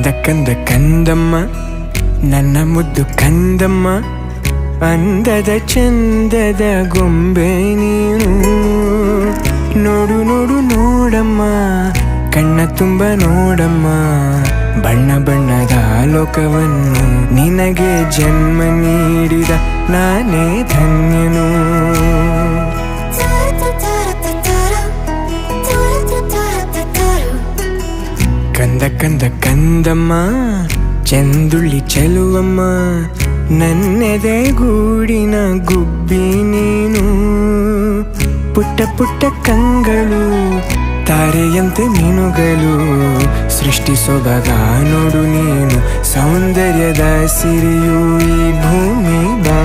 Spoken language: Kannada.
ಕಂದ ಕಂದ ಕಂದಮ್ಮ ನನ್ನ ಮುದ್ದು ಕಂದಮ್ಮ, ಅಂದದ ಚಂದದ ಗೊಂಬೆ ನೀನು. ನೋಡು ನೋಡು ನೋಡಮ್ಮ, ಕಣ್ಣ ತುಂಬ ನೋಡಮ್ಮ, ಬಣ್ಣ ಬಣ್ಣದ ಲೋಕವನ್ನು ನಿನಗೆ ಜನ್ಮ ನೀಡಿದ ನಾನೇ ಧನ್ಯನು. ಕಂದ ಕಂದ ಕಂದಮ್ಮ ಚಂದುಳ್ಳಿ ಚೆಲುವಮ್ಮ, ನನ್ನೆದೆ ಗೂಡಿನ ಗುಬ್ಬಿ ನೀನು. ಪುಟ್ಟ ಪುಟ್ಟ ಕಂಗಳು ತಾರೆಯಂತೆ ಮೀನುಗಳು, ಸೃಷ್ಟಿ ಸೊಬಗ ನೋಡು ನೀನು, ಸೌಂದರ್ಯದ ಸಿರಿಯು ಈ ಭೂಮಿ ಬಾ.